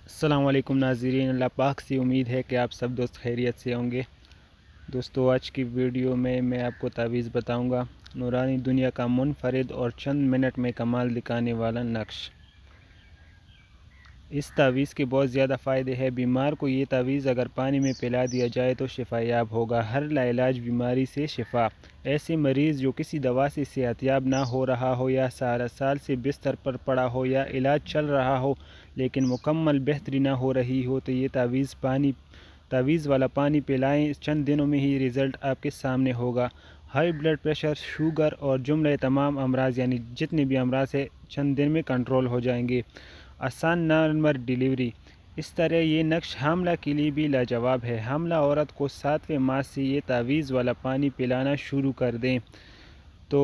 السلام علیکم ناظرین، اللہ پاک سے امید ہے کہ آپ سب دوست خیریت سے ہوں گے۔ دوستو، آج کی ویڈیو میں آپ کو تعویذ بتاؤں گا، نورانی دنیا کا منفرد اور چند منٹ میں کمال دکھانے والا نقش۔ اس تعویذ کے بہت زیادہ فائدے ہیں۔ بیمار کو یہ تعویذ اگر پانی میں پلا دیا جائے تو شفا یاب ہوگا، ہر لاعلاج بیماری سے شفا۔ ایسے مریض جو کسی دوا سے صحت یاب نہ ہو رہا ہو یا سارا سال سے بستر پر پڑا ہو یا علاج چل رہا ہو لیکن مکمل بہتری نہ ہو رہی ہو تو یہ تعویذ والا پانی پلائیں، چند دنوں میں ہی رزلٹ آپ کے سامنے ہوگا۔ ہائی بلڈ پریشر، شوگر اور جملہ تمام امراض یعنی جتنے بھی امراض ہیں چند دن میں کنٹرول ہو جائیں گے۔ آسان نارمل ڈیلیوری، اس طرح یہ نقش حاملہ کے لیے بھی لاجواب ہے۔ حاملہ عورت کو 7ویں ماہ سے یہ تعویذ والا پانی پلانا شروع کر دیں تو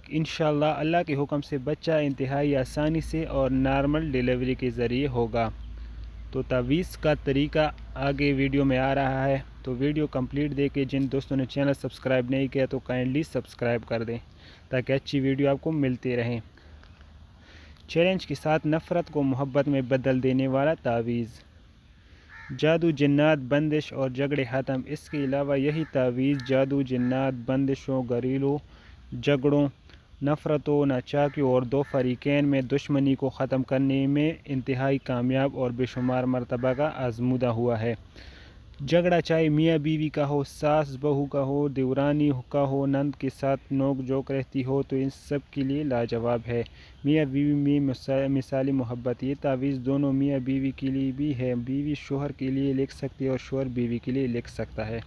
انشاءاللہ اللہ کے حکم سے بچہ انتہائی آسانی سے اور نارمل ڈیلیوری کے ذریعے ہوگا۔ تو تعویذ کا طریقہ آگے ویڈیو میں آ رہا ہے، تو ویڈیو کمپلیٹ دیکھیں۔ جن دوستوں نے چینل سبسکرائب نہیں کیا تو کائنڈلی سبسکرائب کر دیں تاکہ اچھی ویڈیو آپ کو ملتی رہیں۔ چیلنج کے ساتھ نفرت کو محبت میں بدل دینے والا تعویذ۔ جادو، جنات، بندش اور جھگڑے ختم۔ اس کے علاوہ یہی تعویذ جادو، جنات، بندشوں، گھریلو جھگڑوں، نفرتوں، ناچاکیوں اور دو فریقین میں دشمنی کو ختم کرنے میں انتہائی کامیاب اور بے شمار مرتبہ کا آزمودہ ہوا ہے۔ جھگڑا چاہے میاں بیوی کا ہو، ساس بہو کا ہو، دیورانی کا ہو، نند کے ساتھ نوک جھوک رہتی ہو تو ان سب کے لیے لاجواب ہے۔ میاں بیوی میں مثالی محبت، یہ تعویذ دونوں میاں بیوی کے لیے بھی ہے، بیوی شوہر کے لیے لکھ سکتی ہے اور شوہر بیوی کے لیے لکھ سکتا ہے۔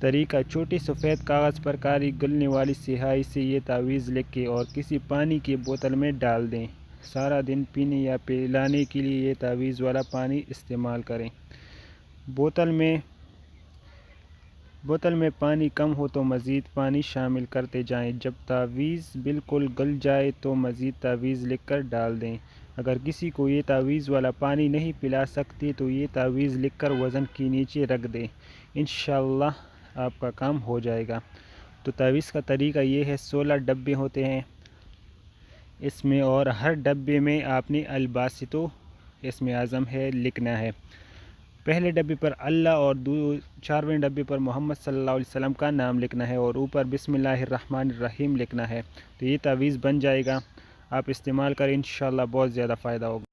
طریقہ: چھوٹی سفید کاغذ پر کالی گلنے والی سیاہی سے یہ تعویذ لکھ کے اور کسی پانی کی بوتل میں ڈال دیں۔ سارا دن پینے یا پلانے کے لیے یہ تعویذ والا پانی استعمال کریں۔ بوتل میں پانی کم ہو تو مزید پانی شامل کرتے جائیں، جب تعویذ بالکل گل جائے تو مزید تعویذ لکھ کر ڈال دیں۔ اگر کسی کو یہ تعویذ والا پانی نہیں پلا سکتے تو یہ تعویذ لکھ کر وزن کے نیچے رکھ دیں، انشاءاللہ آپ کا کام ہو جائے گا۔ تو تعویذ کا طریقہ یہ ہے، 16 ڈبے ہوتے ہیں اس میں اور ہر ڈبے میں آپ نے الباسطو اسم اعظم ہے لکھنا ہے۔ پہلے ڈبے پر اللہ اور 4ویں ڈبے پر محمد صلی اللہ علیہ وسلم کا نام لکھنا ہے اور اوپر بسم اللہ الرحمن الرحیم لکھنا ہے۔ تو یہ تعویذ بن جائے گا، آپ استعمال کریں، انشاءاللہ بہت زیادہ فائدہ ہوگا۔